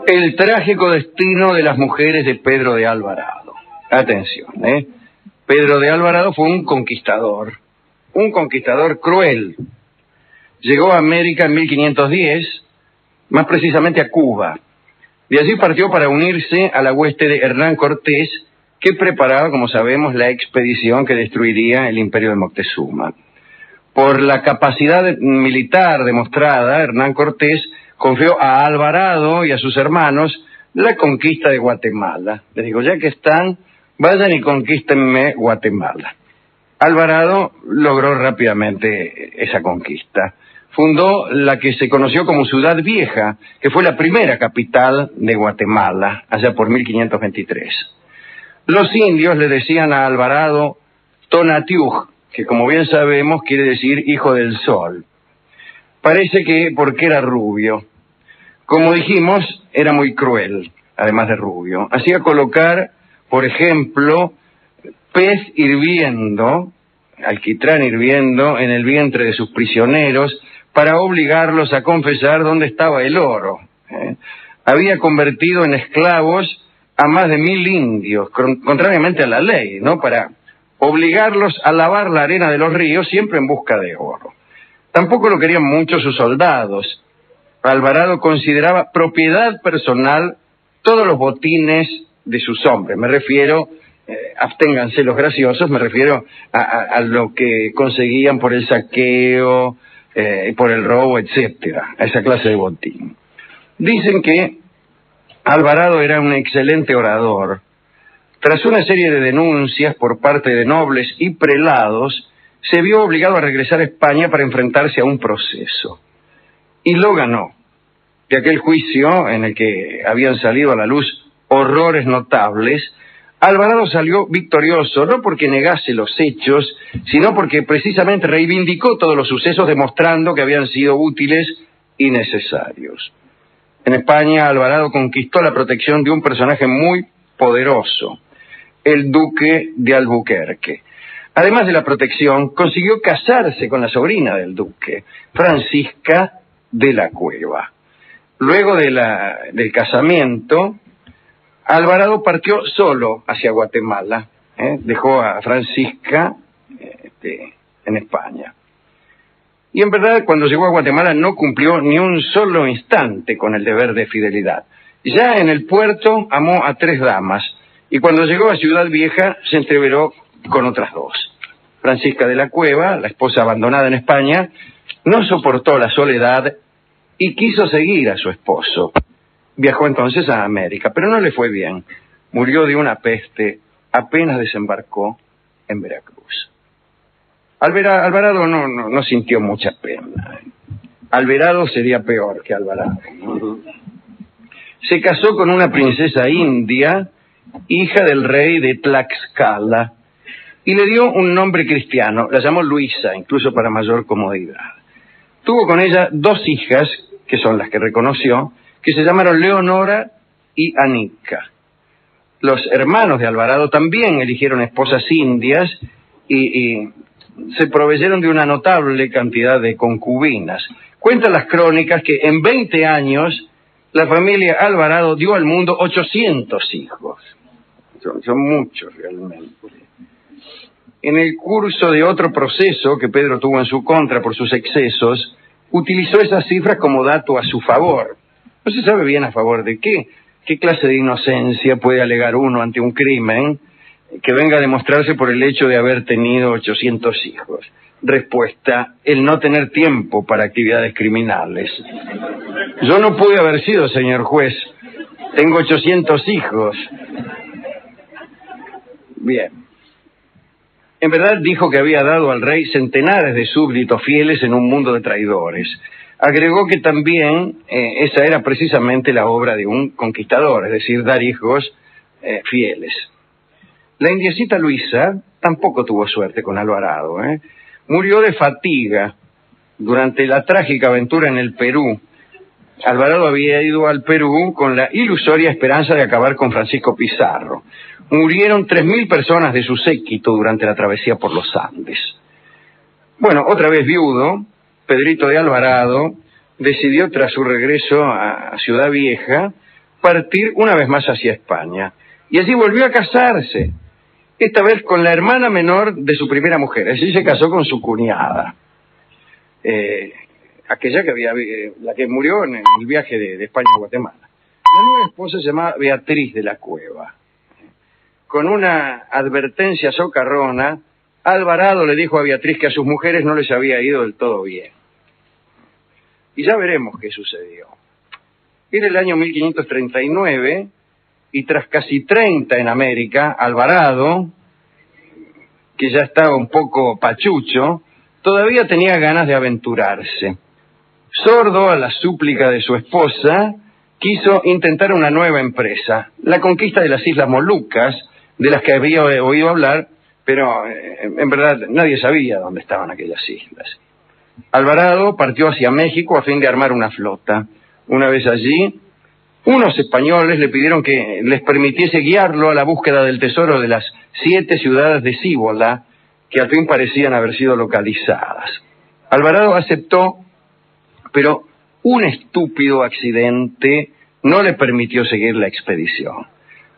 El trágico destino de las mujeres de Pedro de Alvarado. Atención, Pedro de Alvarado fue un conquistador cruel. Llegó a América en 1510, más precisamente a Cuba. De allí partió para unirse a la hueste de Hernán Cortés, que preparaba, como sabemos, la expedición que destruiría el imperio de Moctezuma. Por la capacidad militar demostrada, Hernán Cortés confió a Alvarado y a sus hermanos la conquista de Guatemala. Les digo, ya que están, vayan y conquístenme Guatemala. Alvarado logró rápidamente esa conquista. Fundó la que se conoció como Ciudad Vieja, que fue la primera capital de Guatemala, allá por 1523. Los indios le decían a Alvarado Tonatiuh, que como bien sabemos quiere decir hijo del sol. Parece que porque era rubio. Como dijimos, era muy cruel, además de rubio. Hacía colocar, por ejemplo, pez hirviendo, alquitrán hirviendo, en el vientre de sus prisioneros para obligarlos a confesar dónde estaba el oro. Había convertido en esclavos a más de 1000 indios, contrariamente a la ley, ¿no? Para obligarlos a lavar la arena de los ríos siempre en busca de oro. Tampoco lo querían mucho sus soldados. Alvarado consideraba propiedad personal todos los botines de sus hombres. Me refiero, absténganse los graciosos, me refiero a lo que conseguían por el saqueo, por el robo, etcétera, a esa clase de botín. Dicen que Alvarado era un excelente orador. Tras una serie de denuncias por parte de nobles y prelados, se vio obligado a regresar a España para enfrentarse a un proceso. Y lo ganó. De aquel juicio, en el que habían salido a la luz horrores notables, Alvarado salió victorioso, no porque negase los hechos, sino porque precisamente reivindicó todos los sucesos demostrando que habían sido útiles y necesarios. En España, Alvarado conquistó la protección de un personaje muy poderoso, el duque de Albuquerque. Además de la protección, consiguió casarse con la sobrina del duque, Francisca de la Cueva. Luego del casamiento, Alvarado partió solo hacia Guatemala, dejó a Francisca en España. Y en verdad, cuando llegó a Guatemala no cumplió ni un solo instante con el deber de fidelidad. Ya en el puerto amó a 3 damas, y cuando llegó a Ciudad Vieja se entreveró con otras 2. Francisca de la Cueva, la esposa abandonada en España, no soportó la soledad y quiso seguir a su esposo. Viajó entonces a América, pero no le fue bien. Murió de una peste apenas desembarcó en Veracruz. Alvarado no sintió mucha pena. Alvarado sería peor que Alvarado. Se casó con una princesa india, hija del rey de Tlaxcala, y le dio un nombre cristiano. La llamó Luisa, incluso para mayor comodidad. Tuvo con ella 2 hijas, que son las que reconoció, que se llamaron Leonora y Anica. Los hermanos de Alvarado también eligieron esposas indias y se proveyeron de una notable cantidad de concubinas. Cuentan las crónicas que en 20 años la familia Alvarado dio al mundo 800 hijos. Son muchos realmente. En el curso de otro proceso que Pedro tuvo en su contra por sus excesos, utilizó esas cifras como dato a su favor. No se sabe bien a favor de qué. ¿Qué clase de inocencia puede alegar uno ante un crimen que venga a demostrarse por el hecho de haber tenido 800 hijos? Respuesta: el no tener tiempo para actividades criminales. Yo no pude haber sido, señor juez. Tengo 800 hijos. Bien. En verdad dijo que había dado al rey centenares de súbditos fieles en un mundo de traidores. Agregó que también esa era precisamente la obra de un conquistador, es decir, dar hijos fieles. La indiecita Luisa tampoco tuvo suerte con Alvarado. Murió de fatiga durante la trágica aventura en el Perú. Alvarado había ido al Perú con la ilusoria esperanza de acabar con Francisco Pizarro. Murieron 3000 personas de su séquito durante la travesía por los Andes. Bueno, otra vez viudo, Pedrito de Alvarado decidió, tras su regreso a Ciudad Vieja, partir una vez más hacia España. Y allí volvió a casarse, esta vez con la hermana menor de su primera mujer. Allí se casó con su cuñada, aquella que la que murió en el viaje de España a Guatemala. La nueva esposa se llamaba Beatriz de la Cueva. Con una advertencia socarrona, Alvarado le dijo a Beatriz que a sus mujeres no les había ido del todo bien. Y ya veremos qué sucedió. Era el año 1539, y tras casi 30 en América, Alvarado, que ya estaba un poco pachucho, todavía tenía ganas de aventurarse. Sordo a la súplica de su esposa, quiso intentar una nueva empresa, la conquista de las Islas Molucas, de las que había oído hablar, pero en verdad nadie sabía dónde estaban aquellas islas. Alvarado partió hacia México a fin de armar una flota. Una vez allí, unos españoles le pidieron que les permitiese guiarlo a la búsqueda del tesoro de las 7 ciudades de Cibola, que al fin parecían haber sido localizadas. Alvarado aceptó, pero un estúpido accidente no le permitió seguir la expedición.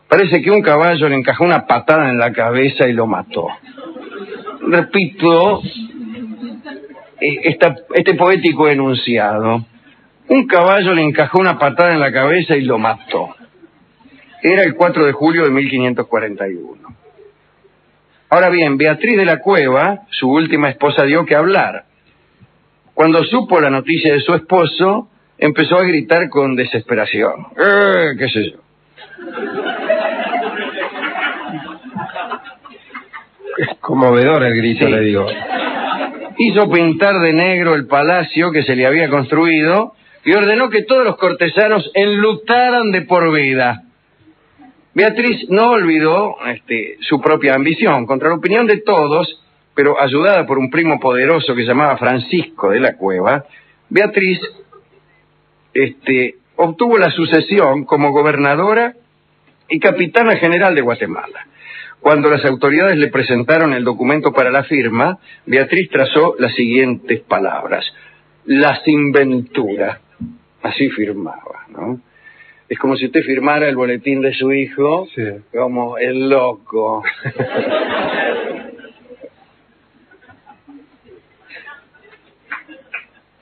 Parece que un caballo le encajó una patada en la cabeza y lo mató. Repito este poético enunciado. Un caballo le encajó una patada en la cabeza y lo mató. Era el 4 de julio de 1541. Ahora bien, Beatriz de la Cueva, su última esposa, dio que hablar. Cuando supo la noticia de su esposo, empezó a gritar con desesperación. ¿Qué sé yo? Es conmovedor el grito, sí. Le digo. Hizo pintar de negro el palacio que se le había construido y ordenó que todos los cortesanos enlutaran de por vida. Beatriz no olvidó su propia ambición, contra la opinión de todos, pero ayudada por un primo poderoso que se llamaba Francisco de la Cueva. Beatriz obtuvo la sucesión como gobernadora y capitana general de Guatemala. Cuando las autoridades le presentaron el documento para la firma, Beatriz trazó las siguientes palabras: la sinventura. Así firmaba, ¿no? Es como si usted firmara el boletín de su hijo, sí, como el loco.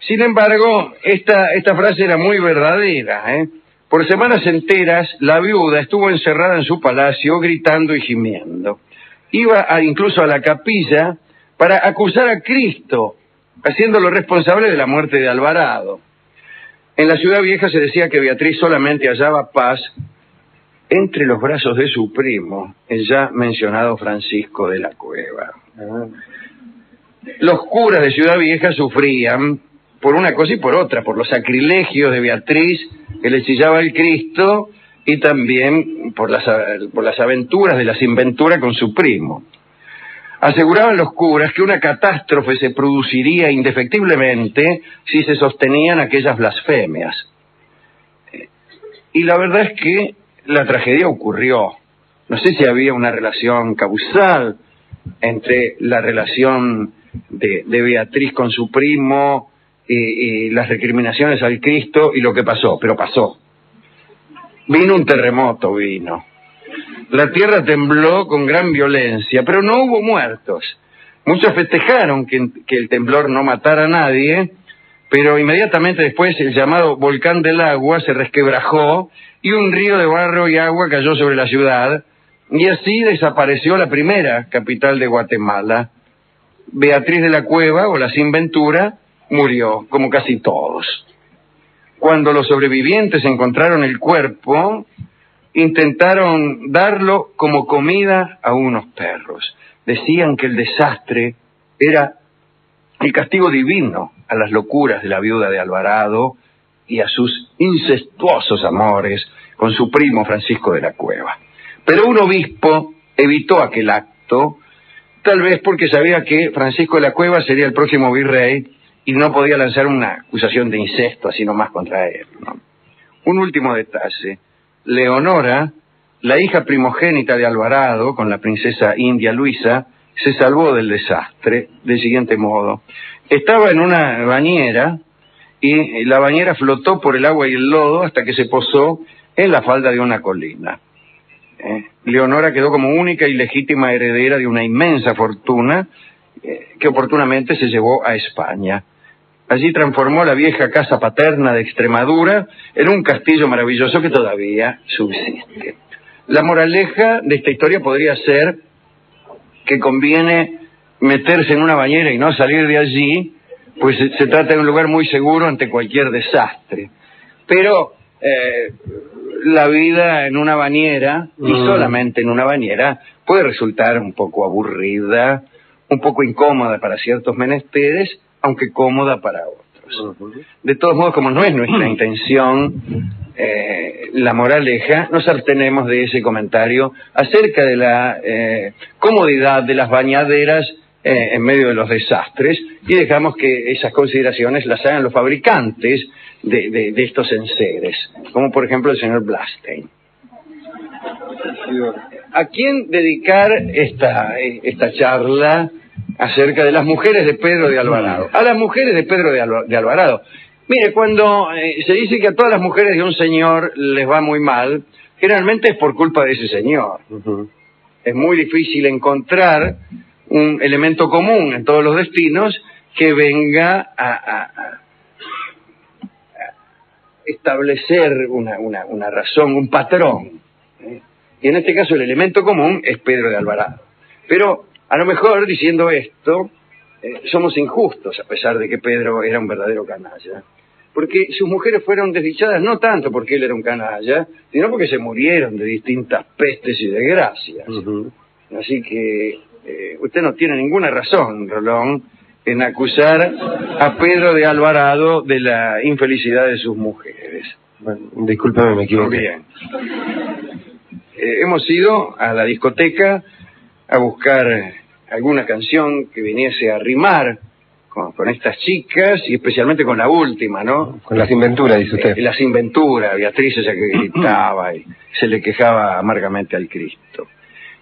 Sin embargo, esta frase era muy verdadera, ¿eh? Por semanas enteras, la viuda estuvo encerrada en su palacio gritando y gimiendo. Iba incluso a la capilla para acusar a Cristo, haciéndolo responsable de la muerte de Alvarado. En la Ciudad Vieja se decía que Beatriz solamente hallaba paz entre los brazos de su primo, el ya mencionado Francisco de la Cueva. Los curas de Ciudad Vieja sufrían por una cosa y por otra, por los sacrilegios de Beatriz, que le chillaba el Cristo, y también por las aventuras de la sinventura con su primo. Aseguraban los curas que una catástrofe se produciría indefectiblemente si se sostenían aquellas blasfemias. Y la verdad es que la tragedia ocurrió. No sé si había una relación causal entre la relación de Beatriz con su primo y las recriminaciones al Cristo y lo que pasó, pero pasó. Vino un terremoto, La tierra tembló con gran violencia, pero no hubo muertos. Muchos festejaron que el temblor no matara a nadie, pero inmediatamente después el llamado volcán del agua se resquebrajó y un río de barro y agua cayó sobre la ciudad, y así desapareció la primera capital de Guatemala. Beatriz de la Cueva, o la Sinventura, murió, como casi todos. Cuando los sobrevivientes encontraron el cuerpo, intentaron darlo como comida a unos perros. Decían que el desastre era el castigo divino a las locuras de la viuda de Alvarado y a sus incestuosos amores con su primo Francisco de la Cueva. Pero un obispo evitó aquel acto, tal vez porque sabía que Francisco de la Cueva sería el próximo virrey y no podía lanzar una acusación de incesto así nomás contra él, ¿no? Un último detalle. Leonora, la hija primogénita de Alvarado, con la princesa india Luisa, se salvó del desastre del siguiente modo. Estaba en una bañera y la bañera flotó por el agua y el lodo hasta que se posó en la falda de una colina. Leonora quedó como única y legítima heredera de una inmensa fortuna que oportunamente se llevó a España. Allí transformó la vieja casa paterna de Extremadura en un castillo maravilloso que todavía subsiste. La moraleja de esta historia podría ser que conviene meterse en una bañera y no salir de allí, pues se trata de un lugar muy seguro ante cualquier desastre. Pero la vida en una bañera, y solamente en una bañera, puede resultar un poco aburrida, un poco incómoda para ciertos menesteres, aunque cómoda para otros. De todos modos, como no es nuestra intención la moraleja, nos abstenemos de ese comentario acerca de la comodidad de las bañaderas en medio de los desastres, y dejamos que esas consideraciones las hagan los fabricantes de estos enseres, como por ejemplo el señor Blastein. ¿A quién dedicar esta charla acerca de las mujeres de Pedro de Alvarado? A las mujeres de Pedro de Alvarado. Mire, cuando se dice que a todas las mujeres de un señor les va muy mal, generalmente es por culpa de ese señor. Es muy difícil encontrar un elemento común en todos los destinos que venga a establecer una razón, un patrón. Y en este caso el elemento común es Pedro de Alvarado. Pero a lo mejor, diciendo esto, somos injustos, a pesar de que Pedro era un verdadero canalla. Porque sus mujeres fueron desdichadas no tanto porque él era un canalla, sino porque se murieron de distintas pestes y desgracias. Así que usted no tiene ninguna razón, Rolón, en acusar a Pedro de Alvarado de la infelicidad de sus mujeres. Bueno, discúlpeme, me equivoqué. Bien. Hemos ido a la discoteca a buscar alguna canción que viniese a rimar con estas chicas, y especialmente con la última, ¿no? Con las inventuras, dice usted. Las inventuras, Beatriz, esa que gritaba y se le quejaba amargamente al Cristo.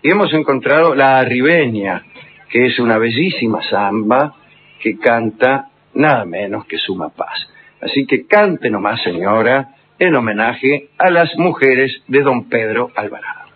Y hemos encontrado La Arribeña, que es una bellísima samba que canta nada menos que Suma Paz. Así que cante nomás, señora, en homenaje a las mujeres de don Pedro Alvarado.